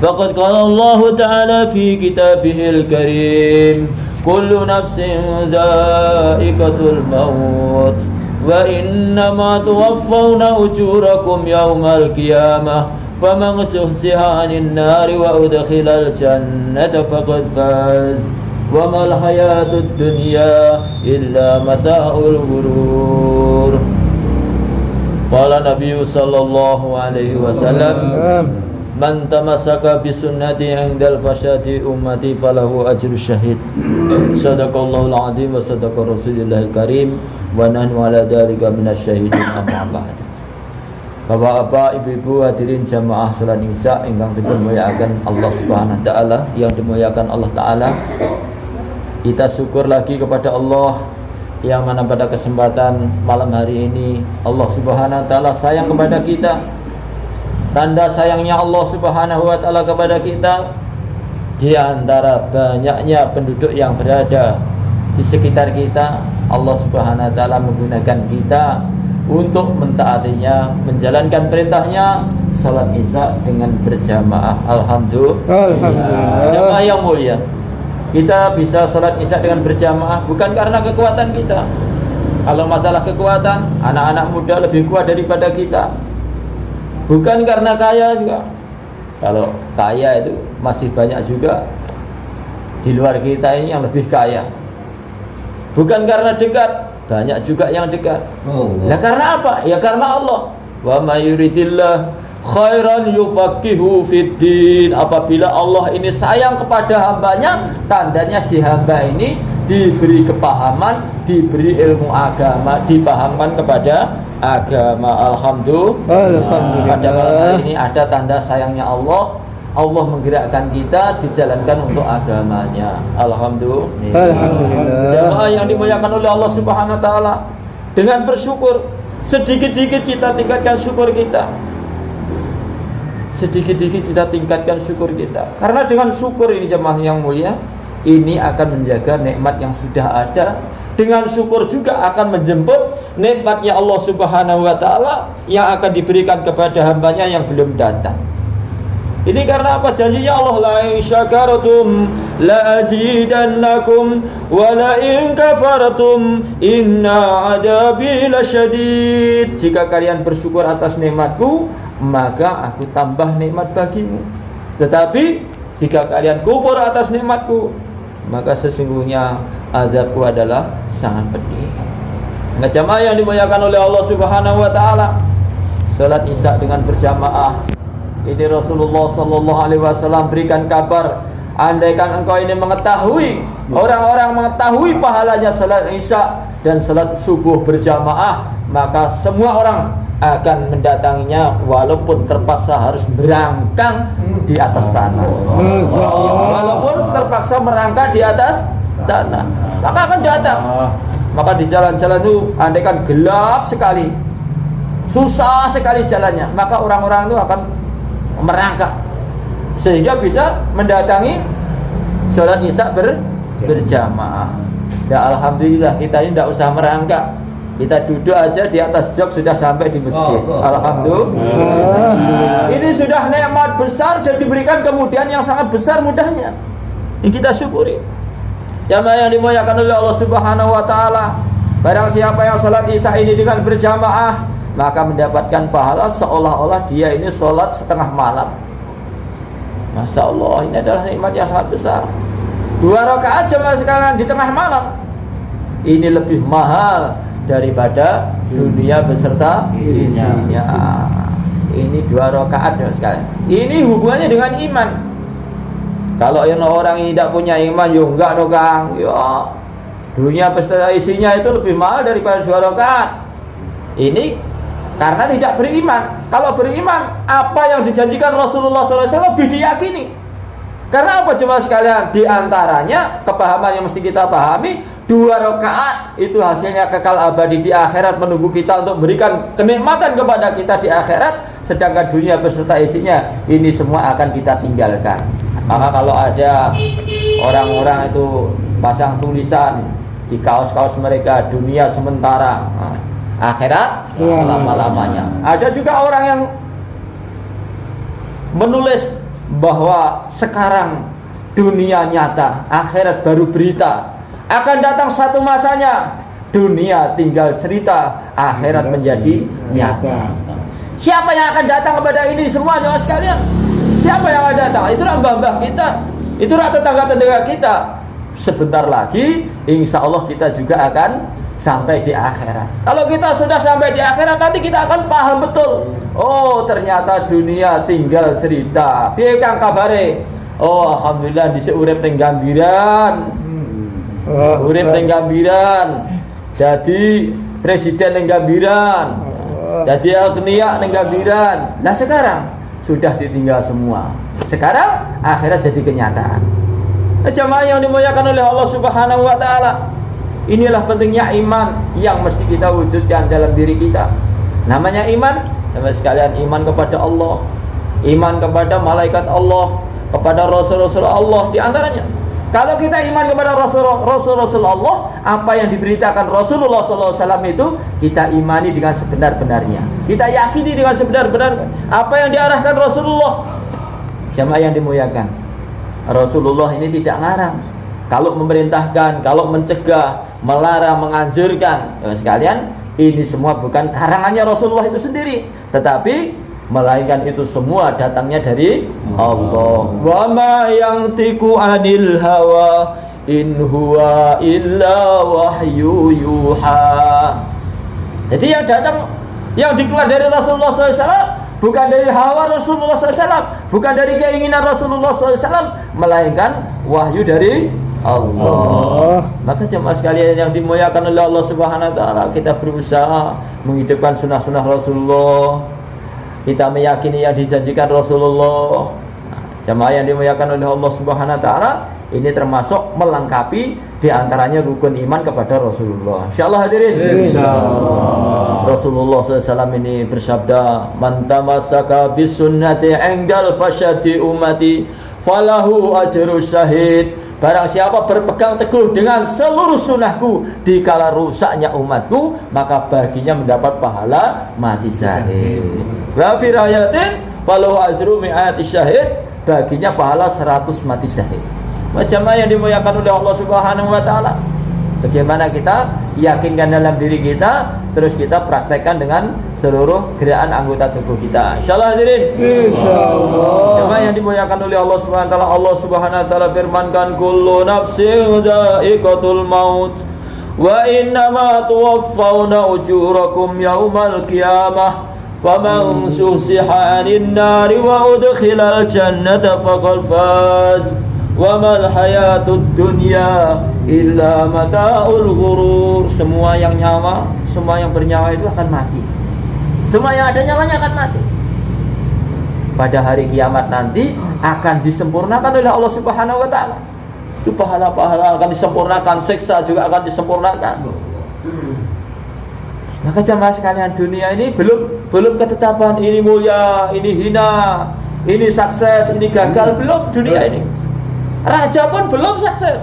فقد قال الله تعالى في كتابه الكريم كل نفس ذائقة الموت وإنما توفون أجوركم يوم القيامة فمن زحزح عن النار وأدخل الجنة فقد فاز وما الحياة الدنيا إلا متاع الغرور. قال النبي صلى الله عليه وسلم man tamassaka bi sunnati indal fasyati ummati falahu ajru syahid. Sadaqallahul azim wa sadaqa rasulillahil karim wa nahnu ala dzalika minasyahidin amma ba'd. Bapak-bapak, ibu-ibu hadirin jamaah salat Isya ingkang dimuliakan Allah Subhanahu wa taala, yang dimuliakan Allah taala. Kita syukur lagi kepada Allah yang mana pada kesempatan malam hari ini Allah Subhanahu wa taala sayang kepada kita. Tanda sayangnya Allah Subhanahu wa taala kepada kita, di antara banyaknya penduduk yang berada di sekitar kita, Allah Subhanahu wa taala menggunakan kita untuk mentaatinya, menjalankan perintahnya, salat Isya dengan berjamaah. Alhamdulillah. Jamaah yang mulia, kita bisa salat Isya dengan berjamaah bukan karena kekuatan kita. Kalau masalah kekuatan, anak-anak muda lebih kuat daripada kita. Bukan karena kaya juga. Kalau kaya itu masih banyak juga di luar kita ini yang lebih kaya. Bukan karena dekat, banyak juga yang dekat. Nah karena apa? Ya karena Allah. Wa may yuridillah khairan yufaqihu fiddin. Apabila Allah ini sayang kepada hambanya, tandanya si hamba ini diberi kepahaman, diberi ilmu agama, dipahamkan kepada agama. Alhamdulillah. Pada malam hari ini ada tanda sayangnya Allah. Allah menggerakkan kita dijalankan untuk agamanya. Alhamdulillah. Jamaah yang dimuliakan oleh Allah Subhanahu wa taala, dengan bersyukur sedikit-sedikit kita tingkatkan syukur kita. Sedikit-sedikit kita tingkatkan syukur kita. Karena dengan syukur ini jamaah yang mulia, ini akan menjaga nikmat yang sudah ada. Dengan syukur juga akan menjemput nikmatnya Allah Subhanahu wa taala yang akan diberikan kepada hambanya yang belum datang. Ini karena apa? Janjinya Allah, la in syakartum la azidannakum wa la in kafartum inna adabi lasyadid. Jika kalian bersyukur atas nikmatku, maka aku tambah nikmat bagimu. Tetapi jika kalian kufur atas nikmatku, maka sesungguhnya azabku adalah sangat pedih. Nah, jamaah yang dimuliakan oleh Allah Subhanahu wa taala, salat Isya dengan berjamaah ini Rasulullah sallallahu alaihi wasallam berikan kabar, andaikan engkau ini mengetahui, orang-orang mengetahui pahalanya salat Isya dan salat subuh berjamaah, maka semua orang akan mendatanginya walaupun terpaksa harus merangkak di atas tanah. Walaupun terpaksa merangkak di atas tanah, maka akan datang. Maka di jalan-jalan itu andaikan gelap sekali, susah sekali jalannya, maka orang-orang itu akan merangkak sehingga bisa mendatangi salat Isya berjamaah. Ya alhamdulillah, kita ini tidak usah merangkak. Kita duduk aja di atas jok sudah sampai di masjid. Alhamdulillah. Ini sudah nikmat besar dan diberikan kemudahan yang sangat besar mudahnya. Ini kita syukuri. Jamaah yang dimuliakan oleh Allah Subhanahu wa taala, barang siapa yang salat Isya ini dengan berjamaah, maka mendapatkan pahala seolah-olah dia ini salat setengah malam. Masya Allah, ini adalah nikmat yang sangat besar. 2 rakaat jamaah sekalian di tengah malam, ini lebih mahal daripada dunia beserta isinya. Ini 2 rakaat jamaah sekalian. Ini hubungannya dengan iman. Kalau yang orang ini tidak punya iman, ya enggak dong Kang. Ya, dunia beserta isinya itu lebih mahal daripada 2 rakaat. Ini karena tidak beriman. Kalau beriman, apa yang dijanjikan Rasulullah SAW lebih diyakini. Karena apa jemaah sekalian? Di antaranya kepahaman yang mesti kita pahami, 2 rakaat itu hasilnya kekal abadi di akhirat, menunggu kita untuk memberikan kenikmatan kepada kita di akhirat. Sedangkan dunia beserta isinya ini semua akan kita tinggalkan. Maka kalau ada orang-orang itu pasang tulisan di kaos-kaos mereka, dunia sementara, akhirat selama-lamanya. Ada juga orang yang menulis bahwa sekarang dunia nyata, akhirat baru berita. Akan datang satu masanya, dunia tinggal cerita, akhirat menjadi nyata. Siapa yang akan datang kepada ini semua jemaah sekalian? Siapa yang akan datang? Itulah mbah-mbah kita, itulah tetangga-tetangga kita. Sebentar lagi insya Allah kita juga akan sampai di akhirat. Kalau kita sudah sampai di akhirat, nanti kita akan paham betul. Oh, ternyata dunia tinggal cerita. Piye kang kabare? Oh, alhamdulillah dhisik urip ning gambiran. Urip ning gambiran. Jadi presiden ning gambiran. Jadi agniya ning gambiran. Nah, sekarang sudah ditinggal semua. Sekarang akhirat jadi kenyataan. Jamaah yang dimuliakan oleh Allah Subhanahu wa taala. Inilah pentingnya iman yang mesti kita wujudkan dalam diri kita. Namanya iman, teman sekalian, iman kepada Allah, iman kepada malaikat Allah, kepada rasul-rasul Allah di antaranya. Kalau kita iman kepada rasul-rasul Allah, apa yang diberitakan Rasulullah SAW itu kita imani dengan sebenar-benarnya. Kita yakini dengan sebenar-benarnya apa yang diarahkan Rasulullah. Jamaah yang dimuliakan, Rasulullah ini tidak ngarang. Kalau memerintahkan, kalau mencegah, melarang, menganjurkan, ya sekalian, ini semua bukan karangannya Rasulullah itu sendiri, tetapi melainkan itu semua datangnya dari Allah. Wa ma yantiqu 'anil hawa in huwa illa wahyu yuha. Jadi yang datang, yang dikeluar dari Rasulullah SAW bukan dari hawa Rasulullah SAW, bukan dari keinginan Rasulullah SAW, melainkan wahyu dari Allah. Maka jemaah sekalian yang dimuliakan oleh Allah Subhanahu wa taala, kita berusaha menghidupkan sunnah-sunnah Rasulullah. Kita meyakini yang dijanjikan Rasulullah. Jemaah yang dimuliakan oleh Allah Subhanahu wa taala, ini termasuk melengkapi di antaranya rukun iman kepada Rasulullah. Insyaallah hadirin. Insyaallah. Rasulullah SAW ini bersabda, "Man tamassaka bis sunnati 'indal fasyati ummati falahu ajru syahid." Barang siapa berpegang teguh dengan seluruh sunnahku di kala rusaknya umatku, maka baginya mendapat pahala mati syahid. Wa fi riwayatin falahu ajru mi'ati syahid, baginya pahala 100 mati syahid. Macam yang dimuliakan oleh Allah Subhanahu wa taala. Bagaimana kita yakinkan dalam diri kita, terus kita praktekkan dengan seluruh gerakan anggota tubuh kita. Insyaallah hadirin. Insyaallah. Jemaah yang dimuliakan oleh Allah Subhanahu wa taala, Allah Subhanahu wa taala firmankan, kullu nafsin dha'iqatul maut wa innama tuwaffawna ujurakum yaumal qiyamah. Faman suhsiha 'anil nari wa udkhilal jannata faqad faz. Wa mal hayatud dunya illa mata'ul ghurur. Semua yang nyawa, semua yang bernyawa itu akan mati. Semua yang ada nyawanya akan mati. Pada hari kiamat nanti akan disempurnakan oleh Allah Subhanahu wa taala. Itu pahala-pahala akan disempurnakan, siksa juga akan disempurnakan. Maka jemaah sekalian, dunia ini belum ketetapan ini mulia, ini hina, ini sukses, ini gagal, belum dunia ini. Raja pun belum sukses.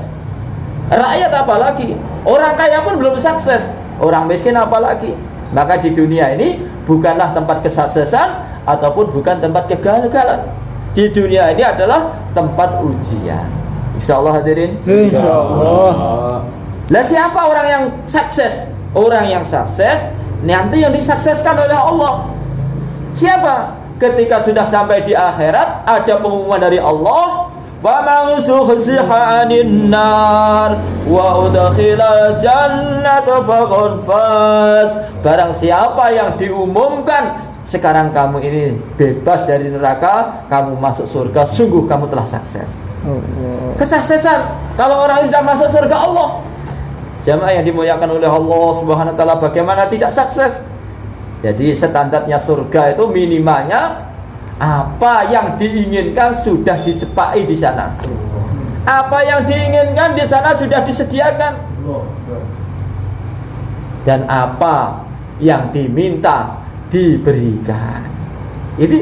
Rakyat apalagi? Orang kaya pun belum sukses. Orang miskin apalagi? Maka di dunia ini bukanlah tempat kesuksesan ataupun bukan tempat kegagalan. Di dunia ini adalah tempat ujian. Insyaallah hadirin. Insyaallah. Lah siapa orang yang sukses? Orang yang sukses nanti yang disukseskan oleh Allah. Siapa? Ketika sudah sampai di akhirat ada pengumuman dari Allah, wa man zuhziha 'anil nar wa udkhilal jannata faqad faz. Barang siapa yang diumumkan, sekarang kamu ini bebas dari neraka, kamu masuk surga, sungguh kamu telah sukses. Kesuksesan kalau orang sudah masuk surga Allah. Jamaah yang dimuliakan oleh Allah Subhanahu wa taala, bagaimana tidak sukses? Jadi standarnya surga itu minimalnya apa yang diinginkan sudah dicepai di sana. Apa yang diinginkan di sana sudah disediakan. Dan apa yang diminta diberikan. Ini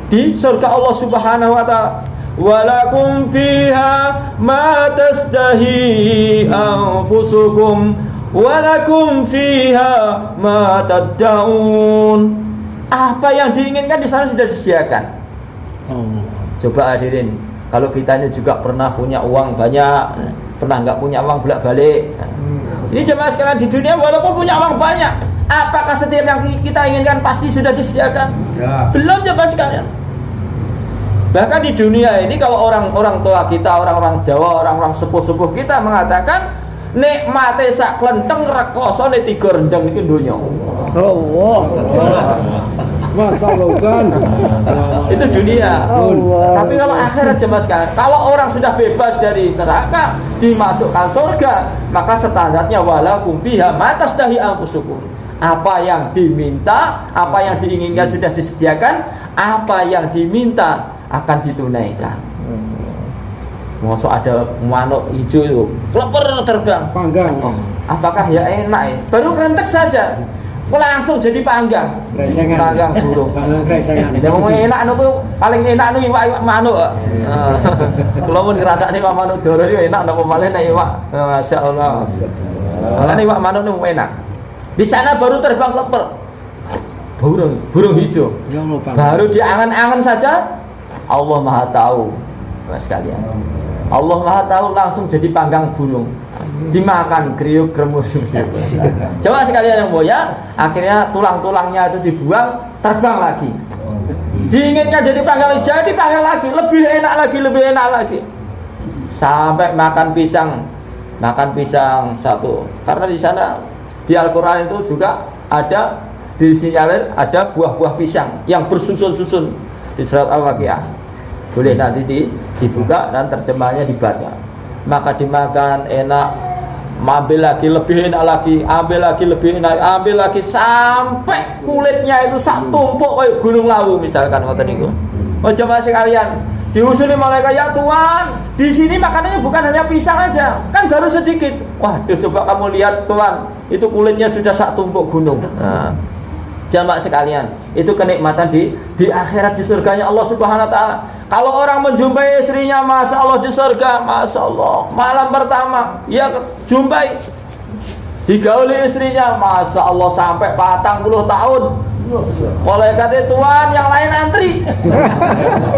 di surga Allah Subhanahu wa taala. Walakum fiha ma tasdahi anfusukum walakum fiha ma tad'un. Apa yang diinginkan di sana sudah disediakan. Coba hadirin, kalau kita ini juga pernah punya uang banyak, pernah nggak punya uang bolak-balik. Ini jemaah sekalian, di dunia walaupun punya uang banyak, apakah setiap yang kita inginkan pasti sudah disediakan? Ya. Belum jemaah sekalian. Bahkan di dunia ini kalau orang-orang tua kita, orang-orang Jawa, orang-orang sepuh-sepuh kita mengatakan nikmate sak klenteng rekosone 3 rendang iki donya. Allah. Masalahkan. Itu dunia. Allah. Tapi kalau akhirat jemaah sekalian, kalau orang sudah bebas dari neraka, dimasukkan surga, maka standarnya walakum fiha ma tasdahi anfusukum. Apa yang diminta, apa yang diinginkan sudah disediakan, apa yang diminta akan ditunaikan. Masuk ada manuk hijau itu, leper terbang. Panggang. Oh, apakah ya enak ya? Baru kerentek saja, langsung jadi panggang. Panggang burung. Yang mau enak nopo paling enak nu iwak manuk. Kalau pun ngrasakne iwak manuk doro itu enak nopo malah nek iwak. Masyaallah. Karena iwak manuk nu enak. Di sana baru terbang leper. Burung hijau. Baru diangan-angan saja Allah Maha tahu, Mas sekalian. Allah Maha tahu langsung jadi panggang burung. Dimakan kriuk kremus. Coba sekalian yang mulia, akhirnya tulang-tulangnya itu dibuang, terbang lagi. Diinginkan jadi panggang lagi, lebih enak lagi. Sampai makan pisang satu. Karena di sana di Al-Qur'an itu juga ada disinyalir ada buah-buah pisang yang bersusun-susun di surat Al-Waqiah. Boleh nanti dibuka dan terjemahnya dibaca. Maka dimakan enak, ambil lagi lebih enak lagi, ambil lagi sampai kulitnya itu sak tumpuk kayak gunung Lawu misalkan ngoten niku. Oh jemaah sekalian, diusuli malaikat, ya Tuhan, di sini makanannya bukan hanya pisang aja, kan baru sedikit. Waduh, coba kamu lihat Tuhan, itu kulitnya sudah sak tumpuk gunung. Nah, jamaah sekalian, itu kenikmatan di akhirat, di surganya Allah Subhanahu wa taala. Kalau orang menjumpai istrinya, Masya Allah di surga, Masya Allah, malam pertama ya jumpai, digauli istrinya, Masya Allah sampai 40 tahun. Malaikat Tuhan yang lain antri.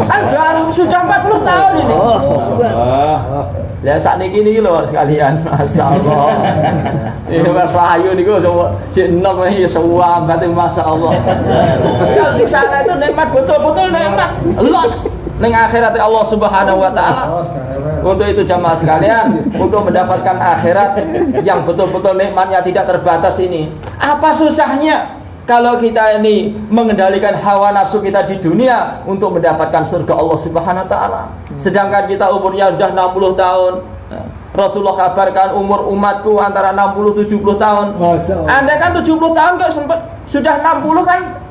Kan baru sudah 40 tahun ini. Lah sakniki niki lho sekalian, masyaallah. Ini Mas Wahyu niku sik enom iki suwambat masyaallah. Kalau di sana itu nikmat betul-betul nikmat. Los ning akhirat Allah Subhanahu wa taala. Untuk itu jamaah sekalian, untuk mendapatkan akhirat yang betul-betul nikmatnya tidak terbatas ini. Apa susahnya kalau kita ini mengendalikan hawa nafsu kita di dunia untuk mendapatkan surga Allah Subhanahu wa taala. Sedangkan kita umurnya sudah 60 tahun. Rasulullah kabarkan umur umatku antara 60-70 tahun. Andai kan 70 tahun kalau sempat sudah 60 kan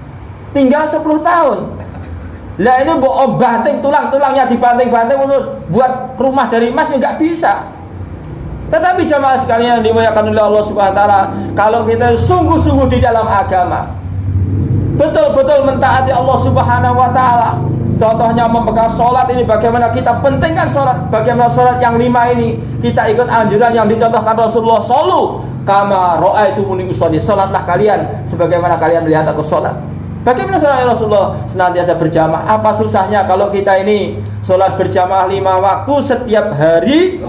tinggal 10 tahun. Lah ini mbok banting tulang-tulangnya dibanting-banting untuk buat rumah dari emas enggak bisa. Tetapi jamaah sekalian yang dimuliakan oleh Allah Subhanahu wa taala, kalau kita sungguh-sungguh di dalam agama, betul-betul mentaati Allah Subhanahu wa taala. Contohnya memegang sholat ini, bagaimana kita pentingkan sholat, bagaimana sholat yang 5 ini kita ikut anjuran yang dicontohkan Rasulullah sallu kama ra'aitumuni usolli, sholatlah kalian sebagaimana kalian melihat aku sholat. Bagaimana sholat Rasulullah? Senantiasa berjamaah. Apa susahnya kalau kita ini sholat berjamaah 5 waktu setiap hari,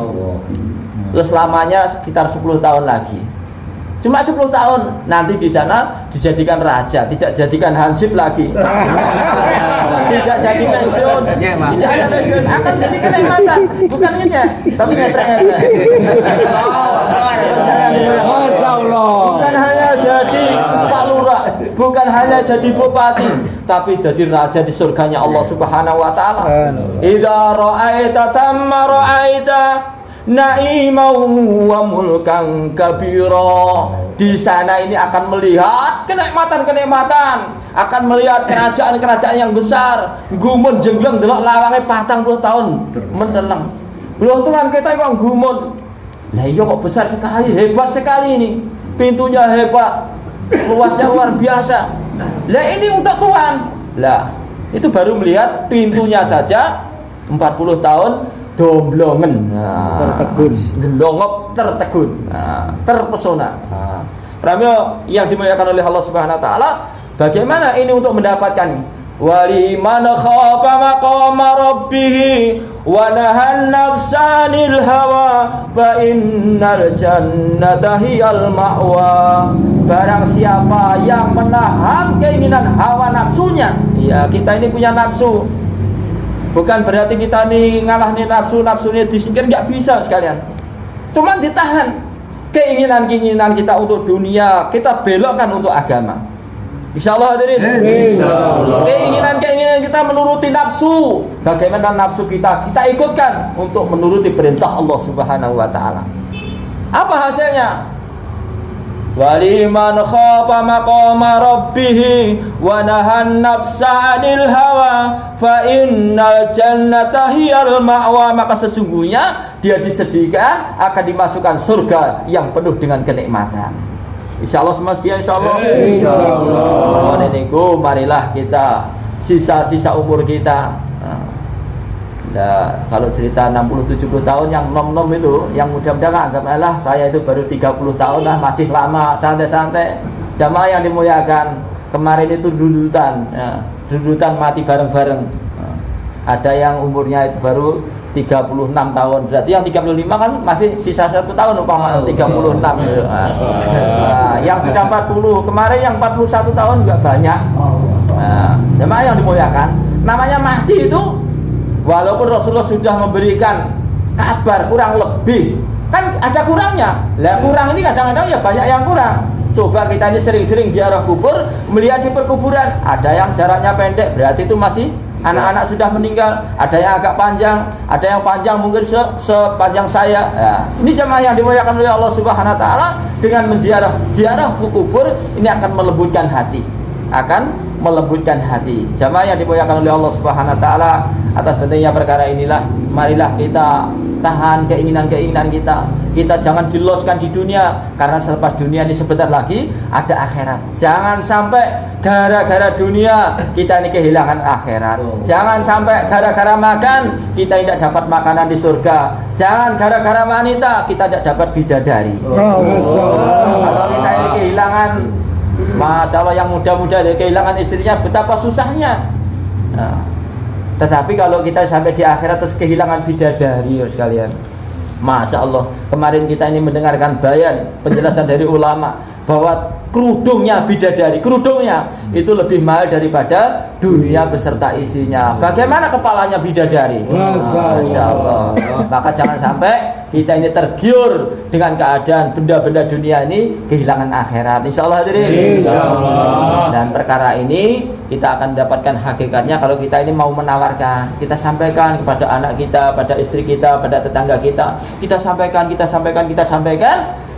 terus lamanya sekitar 10 tahun lagi. Cuma 10 tahun, nanti di sana dijadikan raja, tidak jadikan hansip lagi. Tidak jadi pensiun, tidak ada pensiun, akan jadi kenikmatan, bukan ini, tapi ngetrek-ngetrek. Masya Allah. Bukan hanya jadi Pak Lurah, bukan hanya jadi bupati, tapi jadi raja di surganya Allah Subhanahu wa taala. Idza ra'aita tamma ra'aita na'imau wa mulkan kabira. Di sana ini akan melihat kenikmatan-kenikmatan, akan melihat kerajaan-kerajaan yang besar. Gumun jengleng delok lawange 40 tahun mendeleng. Lho Tuhan kita kok gumun. Lah iya kok besar sekali, hebat sekali ini. Pintunya hebat, luasnya luar biasa. Lah ini untuk Tuhan. Lah itu baru melihat pintunya saja 40 tahun domblongen, tertegun, delongop tertegun, terpesona. Pramio yang dimuliakan oleh Allah Subhanahu wa taala, bagaimana ini untuk mendapatkan Waliman khafa maqama rabbih wa nahan nafsa 'anil hawa fa innal jannata hiyal ma'wa. Barang siapa yang menahan keinginan hawa nafsunya, ya kita ini punya nafsu. Bukan berarti kita nih ngalahin nafsunya disingkir, nggak bisa sekalian. Cuma ditahan keinginan kita untuk dunia, kita belokkan untuk agama. Insyaallah hadirin. Insyaallah. Keinginan kita menuruti nafsu. Bagaimana nafsu kita ikutkan untuk menuruti perintah Allah Subhanahu wa taala. Apa hasilnya? Waliman khafa maqama rabbih wa nahan nafsa 'anil hawa fa innal jannata hiyal ma'wa. Maka sesungguhnya dia disediakan akan dimasukkan surga yang penuh dengan kenikmatan. Insyaallah semua sekian insyaallah. Insyaallah. Niku marilah kita sisa-sisa umur kita. Nah, kalau cerita 60-70 tahun yang nom-nom itu, yang muda-muda anggaplah saya itu baru 30 tahun lah, masih lama, santai-santai. Jamaah yang dimuliakan, kemarin itu dudutan, ya, dudutan mati bareng-bareng. Nah, ada yang umurnya itu baru 36 tahun, berarti yang 35 kan masih sisa 1 tahun umpama 36 gitu. Nah, yang sudah 40, kemarin yang 41 tahun juga banyak. Nah, jemaah yang dimuliakan, namanya mati itu walaupun Rasulullah sudah memberikan kabar kurang lebih, kan ada kurangnya. Lah kurang ini kadang-kadang ya banyak yang kurang. Coba kita ini sering-sering ziarah kubur, melihat di perkuburan, ada yang jaraknya pendek, berarti itu masih anak-anak sudah meninggal, ada yang agak panjang, ada yang panjang mungkin sepanjang saya. Ya, ini jemaah yang dimuliakan oleh Allah Subhanahu wa taala, dengan menziarah kubur ini akan melembutkan hati. Jemaah yang dimuliakan oleh Allah Subhanahu wa taala, atas pentingnya perkara inilah marilah kita tahan keinginan kita. Kita jangan diloskan di dunia, karena selepas dunia ini sebentar lagi ada akhirat. Jangan sampai gara-gara dunia kita ini kehilangan akhirat. Jangan sampai gara-gara makan kita tidak dapat makanan di surga. Jangan gara-gara wanita kita tidak dapat bidadari. Kalau kita ini kehilangan, masalah yang muda-muda kehilangan istrinya, betapa susahnya. Nah, tetapi kalau kita sampai di akhirat terus kehilangan bidadari sekalian, Masya Allah, kemarin kita ini mendengarkan bayan penjelasan dari ulama bahwa kerudungnya bidadari, kerudungnya itu lebih mahal daripada dunia beserta isinya. Bagaimana kepalanya bidadari? Masya Allah. Maka jangan sampai kita ini tergiur dengan keadaan benda-benda dunia ini kehilangan akhirat. Insya Allah hadirin. Insya Allah. Dan perkara ini kita akan mendapatkan hakikatnya kalau kita ini mau menawarkan, kita sampaikan kepada anak kita, pada istri kita, pada tetangga kita, kita sampaikan.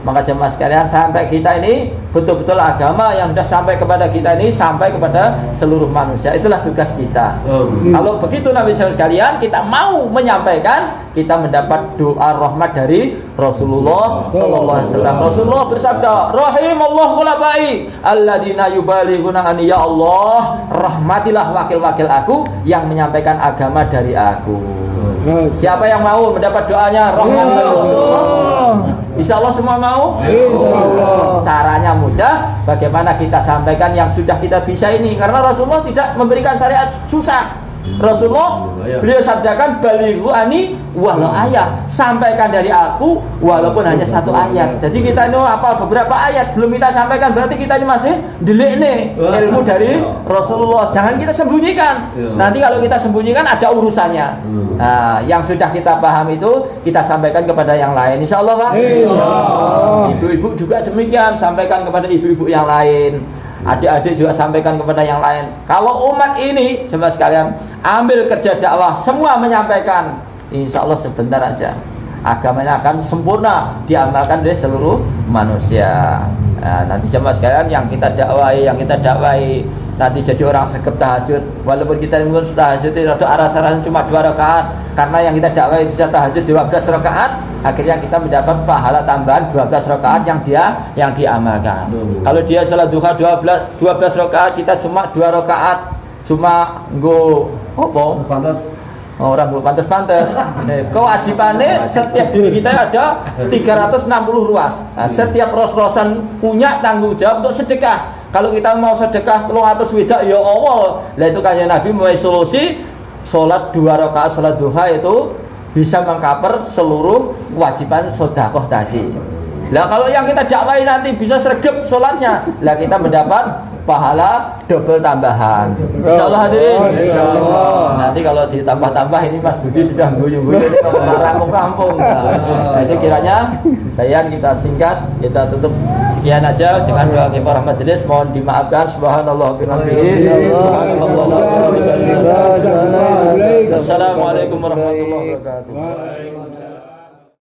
Maka jemaah sekalian, sampai kita ini betul-betul agama yang sudah sampai kepada kita ini sampai kepada seluruh manusia. Itulah tugas kita. Kalau begitu Nabi sekalian, kita mau menyampaikan, kita mendapat doa rahmat dari Rasulullah sallallahu alaihi wasallam. Rasulullah bersabda, "Rahimallahu khulafa'i alladzina yubalighuna an, ya Allah, rahmatilah wakil-wakil aku yang menyampaikan agama dari aku." Siapa yang mau mendapat doanya rahmat dari Rasulullah? Insya Allah semua mau? Insya Allah. Caranya mudah, bagaimana kita sampaikan yang sudah kita bisa ini. Karena Rasulullah tidak memberikan syariat susah. Rasulullah beliau sabdakan balighu ani walau ayat, sampaikan dari aku walaupun hanya satu ayat. Jadi kita ini apa beberapa ayat belum kita sampaikan, berarti kita ini masih delik nih ilmu dari Rasulullah. Jangan kita sembunyikan. Nanti kalau kita sembunyikan ada urusannya. Nah, yang sudah kita paham itu kita sampaikan kepada yang lain. Insya Allah Pak. Ibu-ibu juga demikian, sampaikan kepada ibu-ibu yang lain. Adik-adik juga sampaikan kepada yang lain. Kalau umat ini, coba sekalian ambil kerja dakwah, semua menyampaikan, insya Allah sebentar aja agamanya akan sempurna diamalkan oleh seluruh manusia. Nah, nanti coba sekalian yang kita dakwai, nanti jadi orang sergap tahajud. Walaupun kita mungkin tahajud itu arah-arahan cuma 2 rakaat, karena yang kita dakwai bisa tahajud 12 rakaat, akhirnya kita mendapat pahala tambahan 12 rakaat yang diamalkan. Kalau dia sholat duha 12 rakaat, kita cuma 2 rakaat, cuma pantas. Orang pantas-pantas. Kewajibannya setiap diri kita ada 360 ruas. Nah, setiap ros-rosan punya tanggung jawab untuk sedekah. Kalau kita mau sedekah 300 widak ya Allah. Lah itu Kanjeng Nabi mempunyai solusi salat 2 rakaat salat duha itu bisa mengcover seluruh kewajiban sedekah tadi. Lah kalau yang kita dakwai nanti bisa sregep salatnya, lah kita mendapat pahala double tambahan. Insyaallah hadirin. Insyaallah. Nanti kalau ditambah-tambah ini Mas Budi sudah guyu-guyu ini kampung-kampung. Nah, ini kiranya bayan kita singkat, kita tutup sekian aja dengan doa kifarah majelis. Mohon dimaafkan. Subhanallah bihamdihi. Assalamualaikum warahmatullahi wabarakatuh.